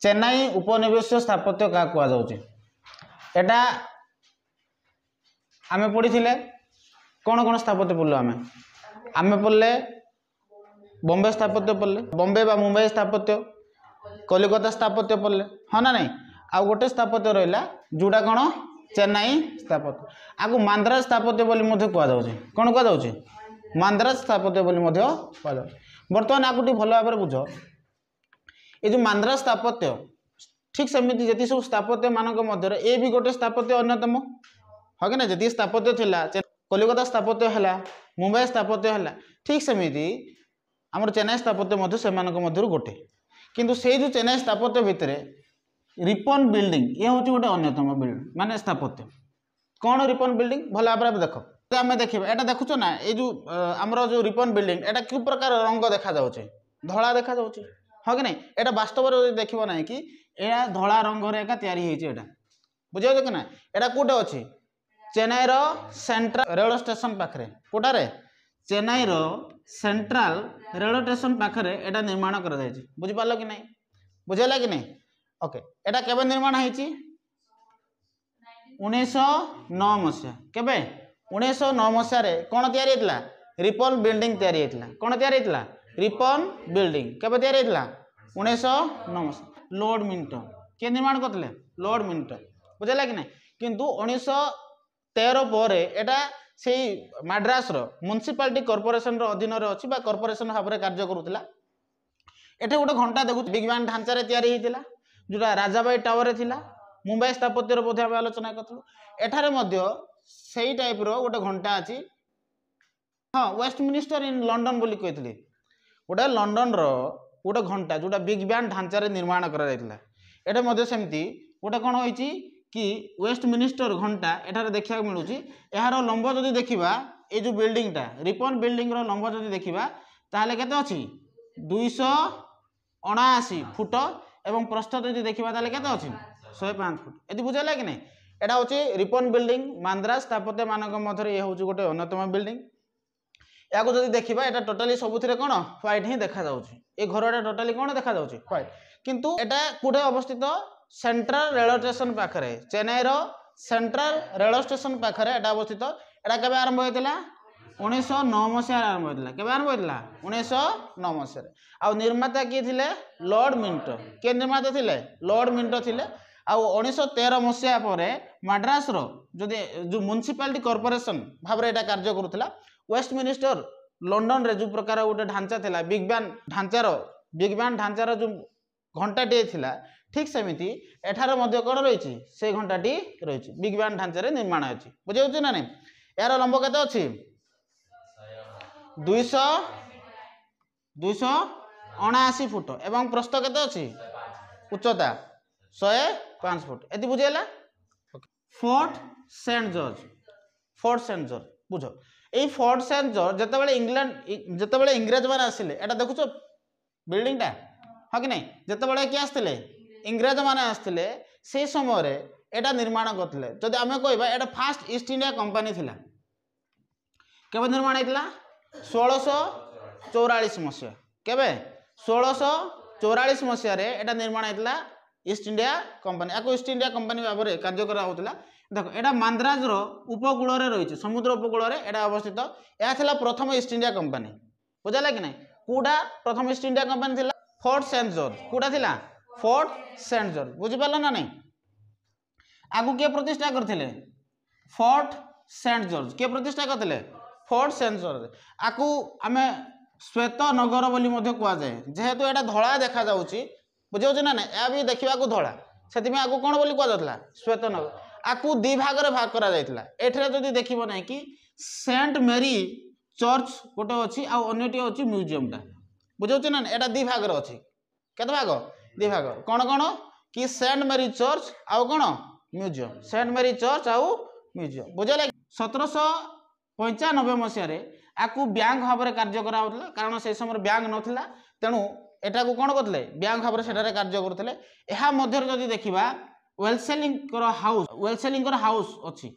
चेन्नई उपनिवेश स्थापत्य क्या कहुचे एटा आमे पढ़ी कौन कौन स्थापत्य पढ़ल आमे पढ़ले बॉम्बे स्थापत्य पढ़ले बॉम्बे बा मुंबई स्थापत्य कलिकता स्थापत्य पढ़ले हाँ ना नहीं आउ गोटे स्थापत्य रहा जोटा कौन चेन्नई स्थापत्य आगु मांद्राज स्थापत्य बोली कहुचे कौन कहुचे मांद्राज स्थापत्य बोली कहुचे बर्तमान आपको भल भाव बुझ ये जो मांद्राज स्थापत्य ठीक सेमती जी सब स्थापत्य मानक मध्य ये भी गोटे स्थापत्य अन्यतम हाँ कि ना जी स्थापत्य थिला कलिकता स्थापत्य है मुंबई स्थापत्य है ठीक सेमती आमर चेन्नई स्थापत्य से गोटे किंतु से जो चेन्नई स्थापत्य भितर रिपन बिल्डिंग ये हूँ गोटे अन्यतम बिल्डिंग माने स्थापत्य कौन रिपन बिल्डिंग भल भाव देख आम देखा यहाँ देखुच ना ये जो आमर जो रिपन बिल्डिंग एटा कि प्रकार रंग देखा जाउछे धला देखा जाउछे हाँ कि नहीं एटा वास्तव देख ना कि यह धला रंग एका तैयारी होइछे बुझे कि ना एटा कोटे अच्छी चेन्नई रो सेंट्रल रेल स्टेशन पाखरे कोटारे चेन्नई रो सेंट्रल रेल स्टेशन पाखरे एटा निर्माण करा जायछि बुझि पारलो कि नहीं बुझेला कि नहीं ओके एटा केबे निर्माण होइछि 1909 मसिया केबे 1909 मसिया रे कोन तैयारी हेतला रिपन बिल्डिंग तैयारी हेतला कोन तैयारी हेतला रिपन बिल्डिंग केबे तैयारी हेतला 1909 मसिया लॉर्ड मिंटो के निर्माण करथिले लॉर्ड मिंटो बुझेला कि नहीं किंतु 1913 पर एटा से मद्रास रो म्युनिसिपालिटी कॉर्पोरेशन रो अधीन रे अछि बा कॉर्पोरेशन भाव रे कार्य करूतला एठे गोटे घंटा देखु बिग बैंड ढांचा रे तैयारी हेतिला जोटा राजाबाई टावर रे थिला मुंबई स्थापत्य रो बोधे आलोचना करथलो एठारे मध्य सेही टाइप रो गोटे घंटा अछि हां वेस्टमिनिस्टर इन लंडन बोली कहितली गोटे लंडन रो गोटे घंटा जोटा बिग बैंड ढांचा रे निर्माण करा जायतिला एठे मध्य सेमती गोटे कोन होईची कि वेस्टमिनिस्टर घंटा एठारे देखा मिलूँ यार लंब जदि देखा ये जो बिल्डिंगटा रिपन बिल्डिंग रो लंब जदि देखा ताहले केते अछि 279 फुट एवं प्रस्थ जदि देखा ताहले केते अछि 105 फुट एति बुझेला कि नहीं एटा होची रिपन बिल्डिंग मांद्राज स्थापत्य मानक मध्य ये होची गोटे अन्यतम बिल्डिंग या जदि देखा एटा टोटाली सबुथिरे कोन व्हाइट ही देखा जाउची ए घरटा टोटाली कोन देखा जाउची व्हाइट किंतु एटा कोठे अवस्थित सेंट्रल रेल स्टेशन पाखरे चेन्नई रो सेंट्रल रेल स्टेशन पाखरे एटा अवस्थित एटा केबे आरंभ होइतिला 1909 मसिया आरंभ होइतिला केबे आरंभ होइतिला 1909 मसिया आ निर्माता की थिले लॉर्ड मिंटो के निर्माता थिले लॉर्ड मिंटो थिले आ 1913 मसिया परे मद्रास रो जो म्युनिसिपालिटी कॉर्पोरेशन भाव रे एटा कार्य करूतला वेस्टमिनिस्टर लंडन रे जो प्रकार गोटे ढांचा थिला बिग बैंड ढांचार जो घंटाटे थिला ठीक सेमिति एठार मध्य कौन रही से घंटाटी रही बिग बैंड ढांचारे निर्माण अच्छी बुझे ना नहीं यार लंब केते अच्छी 279 फुट एवं प्रस्थ केते अच्छी उच्चता 105 फुट एति बुझेला फोर्ट सेंट जॉर्ज बुझ ए फोर्ट सेंट जॉर्ज जेतेबेले इंग्रेज माने आसिले एटा देखुछो बिल्डिंगटा हाँ कि नहीं जेतेबेले किए आसथिले इंग्रेज माने आसथिले से समय रे एटा निर्माण करथिले जदि आमे कहबा एटा फास्ट ईस्ट इंडिया कंपनी थिला केबे निर्माण हेतिला 1644 मसिया केबे 1644 मसिया रे एटा निर्माण हेतिला ईस्ट इंडिया कंपनी आको ईस्ट इंडिया कंपनी भाबरे कार्य करा होतिला देखो एटा मांद्राज रो उपकूल रे रहिছে समुद्र उपकूल रे एटा अवस्थित या थिला प्रथम ईस्ट इंडिया कंपनी बुझाला कि नहीं कोडा प्रथम ईस्ट इंडिया कंपनी थिला फोर्ट सेंट जॉर्ज कोडा थिला फोर्ट सेंट जॉर्ज बुझी पारल ना नहीं आगु के प्रतिष्ठा करथिले फोर्ट सेंट जॉर्ज के प्रतिष्ठा करथिले फोर्ट सेंट जॉर्ज आकु आमे श्वेत नगर बोली मध्य कुआ जाए जेहेतु एटा धळा देखा जाउची बुझौछ ना नहीं या भी देखिबा को धळा सेति में आकु कोन बोली कुआ जातला श्वेत नगर आकु दि भाग रे भाग करा जायतला एठरे जदि देखिबो नै कि सेंट मेरी चर्च गोटे अछि आ अन्यटी अछि म्यूजियमटा बुझौछ ना एटा दि भाग रे अछि केते भाग दि भाग कौन कौन कि सेंट मेरी चर्च आउ कौन म्यूजियम सेंट मेरी चर्च आउ म्यूजियम बुझे 1795 मसीह आकु बैंक भाव में कार्य करा कारण से समय बैंक नथिला तेणु एटा को कौन करते बैंक भाव में कार्य करते जदि देखा वेलसेलिंग हाउस अच्छी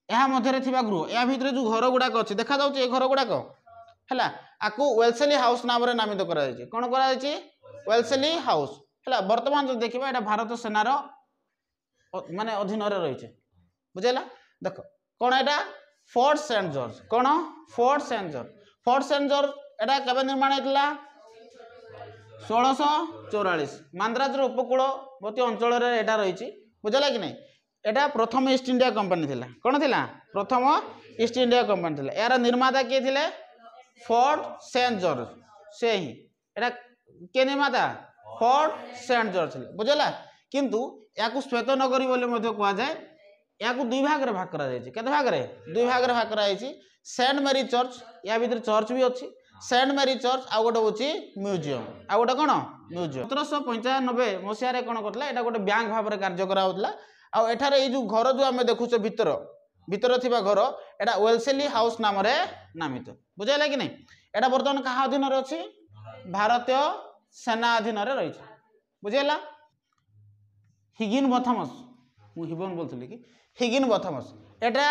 यह गृह या भितर जो घर गुड़ाक अच्छी देखा जाऊँगी घर गुड़ाक है आपको वेलसेली हाउस नाम नामित कौन कर वेलसेली हाउस है बर्तमान जो देखा यहाँ भारत सेनार माने अधीन रही बुझेगा देख कौन यहाँ फोर्ट सेंट जॉर्ज कौन फोर्ट सेंट जॉर्ज एटा केबे निर्माण होता 1644 मांद्राज उपकूलवर्ती अंचल रही बुझेगा कि नहीं एटा प्रथम ईस्ट इंडिया कंपनी थिला कौन थिला प्रथम ईस्ट इंडिया कंपनी थिला यार निर्माता किए थिले फोर्ट सेंट जॉर्ज से ही एटा के निर्माता फोर्ट सेंट जॉर्ज बुझेगा किंतु या श्वेत नगरी बोली कह जाए या दुई भाग में भाग करा जायछि केते भाग रे दुई भाग में भाग करा जायछि सेंट मेरी चर्च या भीतर चर्च भी अच्छी सेंट मेरी चर्च आ गोटे हूँ म्यूजियम आ गोटे कौन म्यूजियम 1795 मसीह कौन करता है गोटे बैंक भाव में कार्य कराला आठार जो घर जो आम देखुचे भीतर भीतर थी घर एटा वेलसेली हाउस नाम नामित बुझेगा कि नहीं एटा बर्तमान क्या अधीन अच्छी भारतीय सेना अधीन रही बुझेगा हिगिन बथामस मु हिबन बोलती कि हिगिन बथामस एटा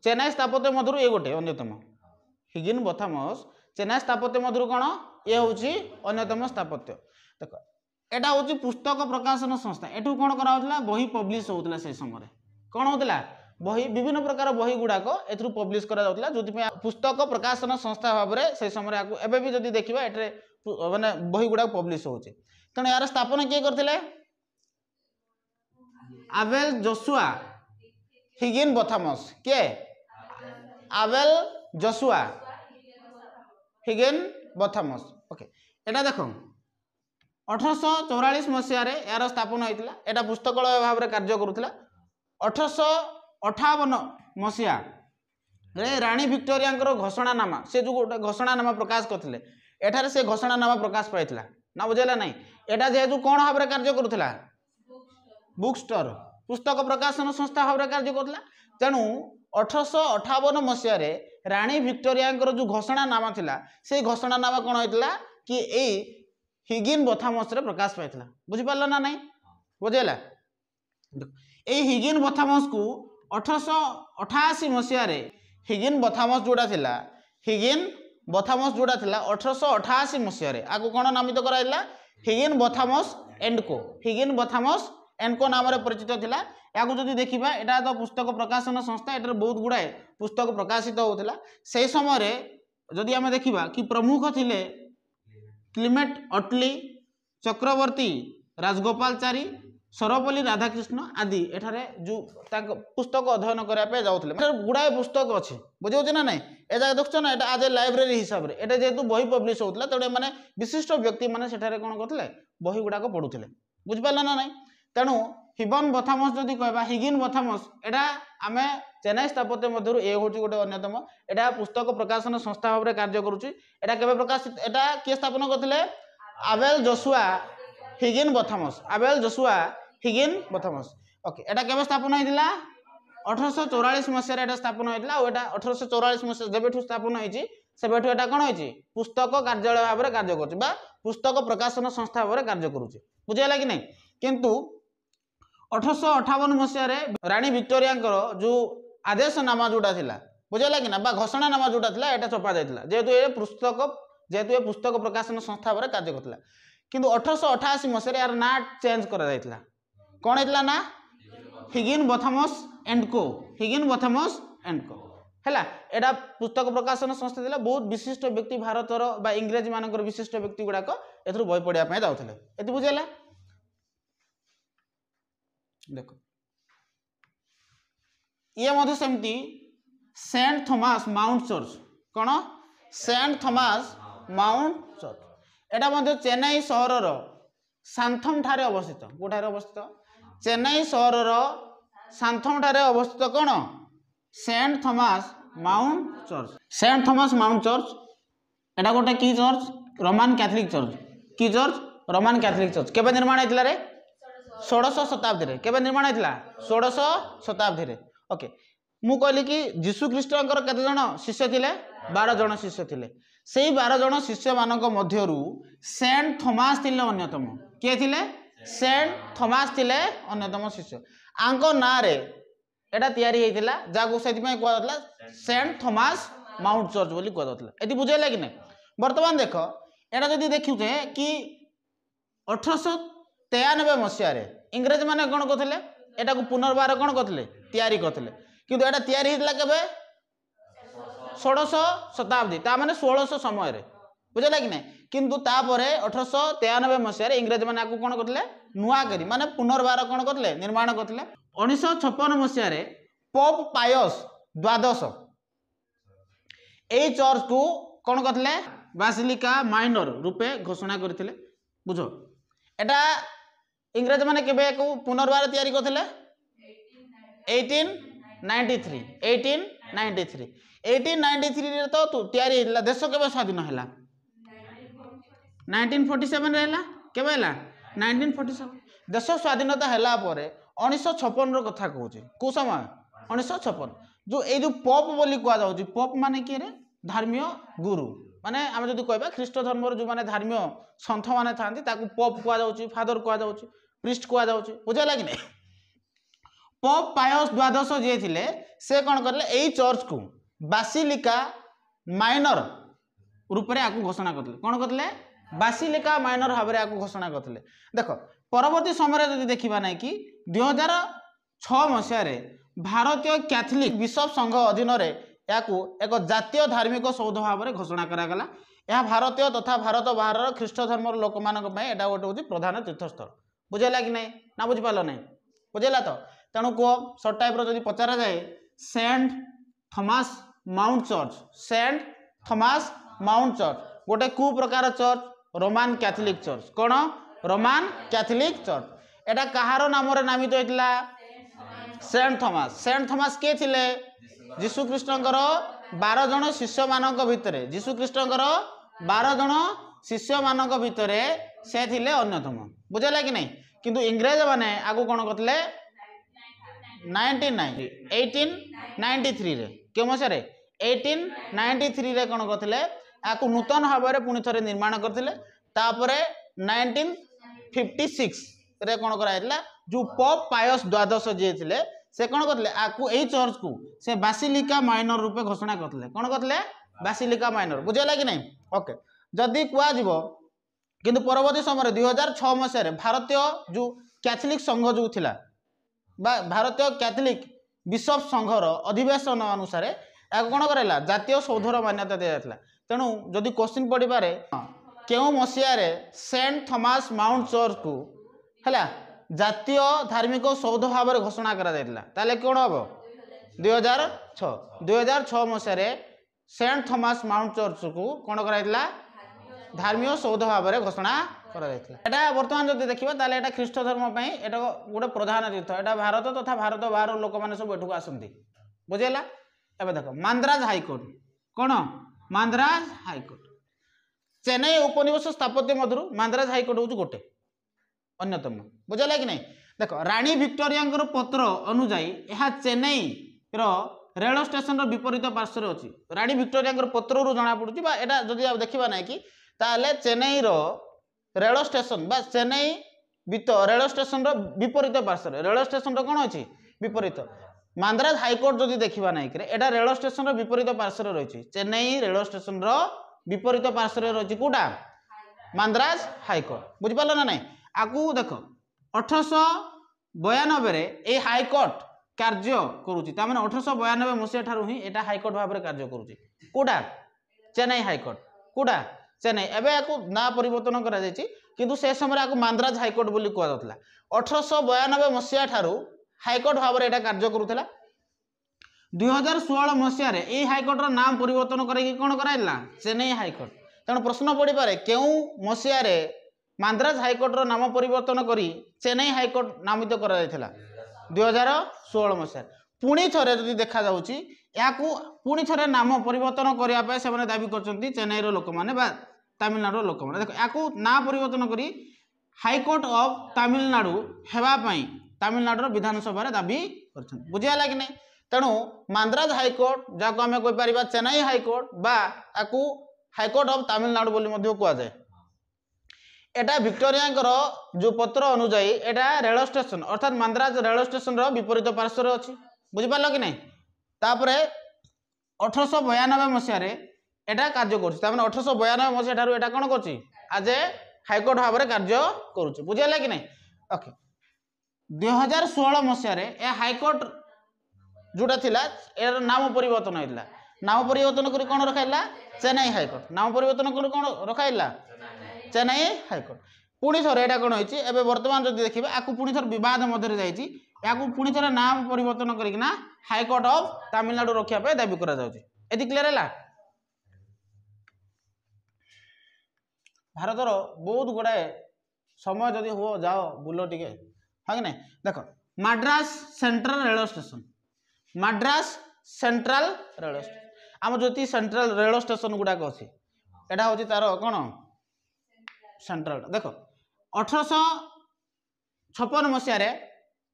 चेन्नई स्थापत्य मध्य ये गोटे अन्यतम हिगिन बथामस चेन्नई स्थापत्य मध्य कौन ये हूँ अन्यतम स्थापत्य देख एटा हूँ पुस्तक प्रकाशन संस्था एठू कौन करा बही पब्लिश होता से समय कौन होता बही विभिन्न प्रकार बही गुड़ाक ए पब्लिश करा जो पुस्तक प्रकाशन संस्था भाव में से समय एवं भी जब देखा ये माने बही गुड़ाक पब्लिश होचे तेणु यार स्थापना किए करते आबेल जोशुआ हिगिन बथामस के Abel Joshua Higginbotham okay एटा देखो 1844 मसीह यार स्थापना होता है पुस्तकालय भाव में कार्य करुला 1858 मसीहा राणी विक्टोरिया घोषणानामा से जो गोटे घोषणानामा प्रकाश करते एठार से घोषणानामा प्रकाश पाई ना बुझेगा नहीं एटा जेहेतु कौन भाव में कार्य करुला बुक स्टोर पुस्तक प्रकाशन संस्था भाव में कार्य करुला तेणु 1858 मसीह राणी विक्टोरिया जो घोषणानामा थिला से घोषणानामा कौन होता कि यही हिगिन बथामस प्रकाश पाई बुझीपार ना नहीं बुझेगा यही हिगिन बथामस को 1888 मसीह हिगिन बथामस जोड़ा थिला हिगिन बथामस जोड़ा थिला 1888 मसीह आगु कौन नामित कराइला हिगिन बथामस एंड को हिगिन बथामस एंड को नाम परिचित थिला या जदि देखा यहाँ तो पुस्तक प्रकाशन संस्था यहाँ बहुत गुड़ाए पुस्तक प्रकाशित होता से समय जदि आम देखा कि प्रमुख थिले क्लिमेट अटली चक्रवर्ती राजगोपालचारी सरपल्ली राधाकृष्ण आदि एठारे जो पुस्तक अध्ययन करने जाते गुड़ाए पुस्तक अच्छे बुझे ना नहीं ए जगह देखुच ना यहाँ आज ए लाइब्रेरी हिसाब से यहाँ जेहेतु बही पब्लिश होता तेणु मैंने विशिष्ट व्यक्ति मैंने कौन करते बही गुड़ाक पढ़ुले बुझिपार ना नहीं तेणु हिबन बथामस जदि कहबा हिगिन बथामस एटा आमे चेन्नई स्थापत्य मध्य ये हूँ गोटे अन्यतम एटा पुस्तक प्रकाशन संस्था भाव में कार्य करुच्ची एटा केबे प्रकाशित एटा किए स्थापन करथिले Abel Joshua Higginbotham Abel Joshua Higginbotham okay एटा केबे स्थापन होइतिला 1844 मसीह एटा स्थापन होइतिला और एटा 1844 मसीह जेबेठु स्थापन होइची सेबेठु एटा कोन होइची पुस्तक कार्यालय भाव में कार्य करुच्ची बा पुस्तक प्रकाशन संस्था भाव में कार्य करुच्ची बुझेला कि नहीं किंतु 1858 मसीह राणी विक्टोरिया जो आदेशनामा जोटा थिला बुझेगा कि ना बा घोषणानामा जोटा थिला एटा छपा जाइतिला जेहेतु ये पुस्तक प्रकाशन संस्था भाव कार्य करथिला किंतु 1888 मसीह यार ना चेंज करा जाइतिला कौन होइतिला ना हिगिन बथामस एंड को हिगिन बथामस एंड को हैला एटा पुस्तक प्रकाशन संस्था थिला बहुत विशिष्ट व्यक्ति भारतर बा इंग्रेज मानकर विशिष्ट व्यक्ति गुड़ाक एथरु बही पढ़िया पय जाउथिले एति बुझेला देखो ये मध्य सेमती सेंट थॉमस माउंट चर्च कौन सेंट थॉमस माउंट चर्च एटा मध्य चेन्नई सहर सांथम ठारे अवस्थित कोठारे अवस्थित चेन्नई सहर सांथम ठारे अवस्थित कौन saint Thomas mount church saint Thomas mount church एटा गोटे की चर्च रोमान कैथोलिक चर्च की चर्च रोमान कैथोलिक चर्च केबे निर्माण होइतिला रे 16 शताब्दी रे केबे निर्माण होइतिला 16 शताब्दी रे ओके मु कहली कि जीशु ख्रीष्टंकर केते जण शिष्य थिले 12 जण शिष्य थिले सेही 12 जण शिष्य मानक मध्यरु सेंट थॉमस थिले अन्यतम के थिले सेंट थॉमस थिले अन्यतम शिष्य आंको ना रे एटा तयारी हेतिला जागो सेति पय कहला Datla Saint Thomas mount church बोली कहला दतला एति बुझैला कि नै वर्तमान देखो एटा जदी देखिउते कि 1893 ମସିହାରେ ଇଂରେଜ ମାନେ କ'ଣ କରୁଥିଲେ ଏଟାକୁ ପୁନର୍ବାର କ'ଣ କରୁଥିଲେ ତିଆରି କରୁଥିଲେ କିନ୍ତୁ ଏଟା ତିଆରି ହେଇଥିଲା କେବେ 16ଶ ଶତାବ୍ଦୀ ତା ମାନେ 1600 ସମୟରେ ବୁଝିଲା କି ନାହିଁ କିନ୍ତୁ ତାପରେ 1893 ମସିହାରେ ଇଂରେଜ ମାନେ ଆକୁ କ'ଣ କରୁଥିଲେ ନୂଆ କରି ମାନେ ପୁନର୍ବାର କ'ଣ କରୁଥିଲେ ନିର୍ମାଣ କରୁଥିଲେ 1956 ମସିହାରେ ପୋପ ପାୟସ ଦ୍ୱାଦଶ ଏଇ ଚର୍ଚ୍ଚକୁ କ'ଣ କରିଥିଲେ ବାସିଲିକା ମାଇନର ରୂପେ ଘୋଷଣା କରିଥିଲେ ବୁଝ ଏଟା ଇଂରେଜ ମାନେ କେବେ ପୁନର୍ବାର ତିଆରି କରିଥିଲେ 1893 ରେ ତ ତିଆରି ହେଇଥିଲା ଦେଶ କେବେ ସ୍ୱାଧୀନ ହେଲା 1947 ରେ ହେଲା କେବେ ହେଲା 1947 ଦେଶ ସ୍ୱାଧୀନତା ହେଲା ପରେ 1956 ର କଥା କହୁଛି କୋଉ ସମୟ 1956 जो ये जो पॉप बोली कह जाउची पॉप माने कि रे धर्मीय गुरु माने आम जदि कहबा ख्रीष्ट धर्म जो माने धर्मीय संत माने थांती ताकू पॉप कह जाउची फादर कह जाउची प्रीस्ट कह जाउची बुझला कि नहीं पॉप पायस द्वादश जे थिले से कोन करले एई चर्च को बासिलिका माइनर रूप रे आकू घोषणा करले कोन करले बासिलिका माइनर भाबरे आकू घोषणा करले देखो परवर्ती समय जदि देखिबा नै कि 2006 मसिया रे भारतीय कैथोलिक बिशप संघ अधीन एक जातीय धार्मिक सौध भाव में घोषणा करागला यह भारतीय तथा भारत बाहर ख्रीष्ट धर्म लोक मान गोटे हूँ प्रधान तीर्थस्थल बुझेगा कि नहीं ना बुझिपाल ना बुझेगा तो तेणु कह सर्ट टाइप जब पचारा जाए सेंट थॉमस माउंट चर्च गोटे कु प्रकार चर्च रोमान कैथोलिक चर्च कौन रोमान कैथोलिक चर्च एटा कहार नाम नामित होता सेंट थॉमस के थिले जीशु कृष्णकर 12 जन शिष्य मानक भितरे जीशु कृष्णकर 12 जन शिष्य मानक भितरे से थिले अन्यतम बुझेला कि नहीं किंतु इंग्रेज माने आगु कोन करथिले 1893 रे के मसरे 1893 रे कोन करथिले आकु नूतन भाव में पुणी थरे निर्माण करथिले तापरे 1956 रे कोन कराइला जो पॉप पायस द्वादश जे थिले से कोन करले आकु एई चर्च को से बासिलिका माइनर रूपे घोषणा करले कोन करले बासिलिका माइनर बुझेला कि नहीं ओके जदी कुआ जीवो किंतु परवर्ती समय 2006 मसिया रे भारतीय जो कैथोलिक संघ जो थिला बा भारतीय कैथोलिक बिशप संघर अधिवेशन अनुसार या कोन करला जातीय सौधर मान्यता दिया जातला तेणु जदी क्वेश्चन पड़ी पारे केउ मसिया रे सेंट थॉमस माउंट चर्च को हला जातीय धार्मिक सौध भाव में घोषणा करा जायतिला ताले कोन हबो 2006 मसिया सेंट थॉमस माउंट चर्च को कोन कराइतिला धार्मिक सौध भाव में घोषणा करा जायतिला एटा वर्तमान जदि देखिबा ताले एटा ख्रीष्ट धर्म पई एटा गोटे प्रधान तीर्थ एटा भारत तथा भारत बाहर लोक माने सब एठुक आसंती बुझेला एबे देखो मांद्राज हाईकोर्ट कोन मांद्राज हाईकोर्ट चेन्नई उपनिवेश स्थापत्य मधुर मांद्राज हाईकोर्ट होउछ गोटे अन्यतम बुझेगा कि नहीं देख रानी विक्टोरिया पत्र अनुजाई यह चेन्नई रेल स्टेशन विपरीत पार्श्व अच्छी रानी विक्टोरिया पत्र जना पड़ी एटा जदि देखा ना कि ताले चेन्नई रेल स्टेशन बा चेन्नई रेल स्टेशन विपरीत पार्श्व रेल स्टेशन कौन अच्छी विपरीत मांद्राज हाईकोर्ट जदि देखा ना कि एटा रेल स्टेशन विपरीत पार्श्व रही चेन्नई रेल स्टेशन विपरीत पार्श्व रही कौटा मांद्राज हाईकोर्ट बुझिपाल ना नहीं आकु देख 1892 ए हाईकोर्ट कार्य करुच्ची 1892 मसीहा ठारू ही एटा हाईकोर्ट भाव में कार्य करुच्ची कौटा चेन्नई हाईकोर्ट कौटा चेन्नई एवं या ना परिवर्तन करा जायछि किंतु से समय आपको मांद्राज हाईकोर्ट बोली कह जाउतला 1892 मसीहा ठारू हाईकोर्ट भाव में एटा कार्य करुथला 2016 मसीहा रे ए हाईकोर्ट रो नाम परिवर्तन करके कोन कराइला चेन्नई हाईकोर्ट तेणु प्रश्न पड़ी पारे केउ मसीहा रे मांद्राज हाईकोर्ट रो नाम परिवर्तन करी चेन्नई हाईकोर्ट नामित करा जायथिला 2016 मसीहा पुणी थरे जदि देखा जाउची याकू पुणी थरे नाम परिवर्तन करिया पे से दाबी करचंती चेन्नई रो लोक माने बा तमिलनाडु रो लोक माने देखो याकू ना परिवर्तन करी हाईकोर्ट ऑफ तमिलनाडु हेबा पई तमिलनाडु रो विधानसभा रे दाबी करचंती बुझियाला कि नहीं तेणु मांद्राज हाईकोर्ट जाको आमे कोइ परिबा चेन्नई हाईकोर्ट बा याकू हाईकोर्ट ऑफ तमिलनाडु बोली मध्य कुआ जाय एटा विक्टोरिया जो पत्र अनुजाई एटा रेल स्टेशन अर्थात मांद्राज रेल स्टेशन विपरीत पार्श्व अच्छी बुझिपार कि नहीं तापरे 1892 मसीह एटा कार्य कर 1892 मसीहा ठारू एटा कौन कर आज ए हाइकोर्ट भाव में कार्य करुचे बुझेगा कि नहीं ओके 2016 मसीह ए हाइकोर्ट जोटा थिला यार नाम परिवर्तन होता नाम परिवर्तन कर कौन रखाइला चेन्नई हाइकोर्ट नाम परिवर्तन कर कौन रखाइला चेन्नई हाइकोर्ट पुणी थर यहाँ कौन होती बर्तमान जब देखिए आपको पुणी थर बद मध्य जाकू पुणी थर नाम परिवर्तन करना हाइकोर्ट ऑफ तमिलनाडु रखापी दाबी करा क्लीयर है भारतर बहुत गुड़ाए समय जदि हो जाओ बुल टे हाँ कि नहीं देख Madras central railway station Madras central railway station आम जो सेंट्रल रेलवे स्टेशन गुड़ाक अच्छी यहाँ हूँ तार कौन सेंट्रल देख 1856 मसीह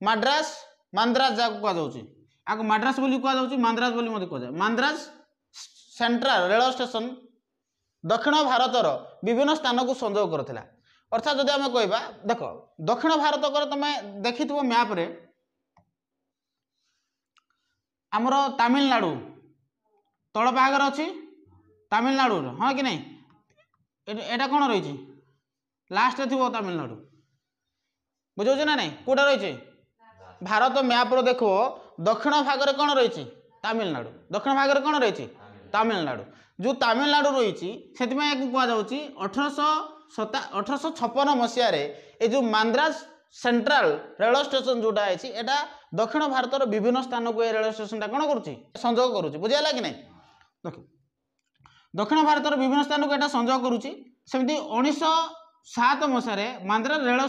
माड्रास मांद्रास जहाँ कहुच्छे माड्रास बोली कहुच्छे मांद्रास बोली मत कहुए मांद्रास सेंट्रल रेलवे स्टेशन दक्षिण भारतर विभिन्न स्थान को संजोग करथिला अर्थात जदि आम कहवा देख दक्षिण भारत को तुम देखि मैप रे आमर तमिलनाडु तल भागर अच्छी तमिलनाडु हाँ कि नहीं एटा कौन रही लास्ट थी तमिलनाडु बुझे ना नहीं कौटा रही भारत मैप रो देखो दक्षिण भागर कौन रही तमिलनाडु दक्षिण भागर कौन रही तमिलनाडु जो तमिलनाडु रही से कहुच्छी 1856 मसीह ये जो मांद्रास सेंट्रल रेलवे स्टेशन जोटा है यहाँ दक्षिण भारतर विभिन्न स्थान को रेलवे स्टेशन कौन करुच्ची संजोग करुच्ची बुझेगा कि नहीं देख दक्षिण भारतर विभिन्न स्थान को यहाँ संजोग करुच्ची सेमती 1907 मसीह मांद्रास रेलवे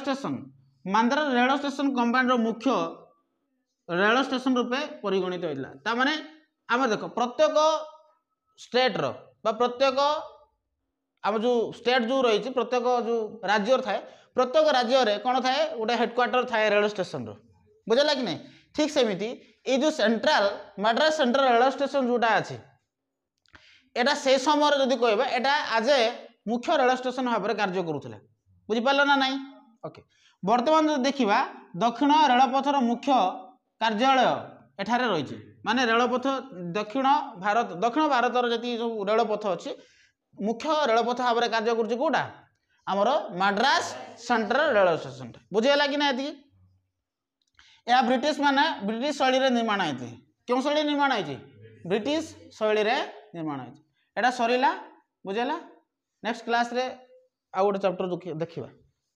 स्टेशन कंपानी मुख्य रेलवे स्टेशन रूपे परिगणित होता है आम देख प्रत्येक स्टेट रो प्रत्येक आम जो स्टेट जो रही प्रत्येक जो राज्य थाए प्रत्येक राज्य रे कौन थाए गोटे हेडक्वार्टर थाए रेलवे स्टेशन रो बुझेगा कि नहीं ठीक सेमती ये जो central Madras central railway station जोटा अच्छी एटा से समय जदि कहबा एटा आज ए मुख्य रेलवे स्टेशन भाव में कार्य करुला बुझिपार ना नहीं ओके बर्तमान जो देखा दक्षिण रेलपथर मुख्य कार्यालय एठारे रही माने रेलपथ दक्षिण भारतर जी जो रेलपथ अच्छी मुख्य रेलपथ भाव में कार्य करुच्ची कौटा आमर माड्रास सेंट्रल रेलवे स्टेशन बुझेगा कि ना ये यह ब्रिटिश माने ब्रिटिश शैली निर्माण होती क्यों शैली निर्माण होती ब्रिटिश शैली निर्माण होती एटा सरीला बुझेगा नेक्स्ट क्लास रे आउ गोटे चैप्टर देखिबा।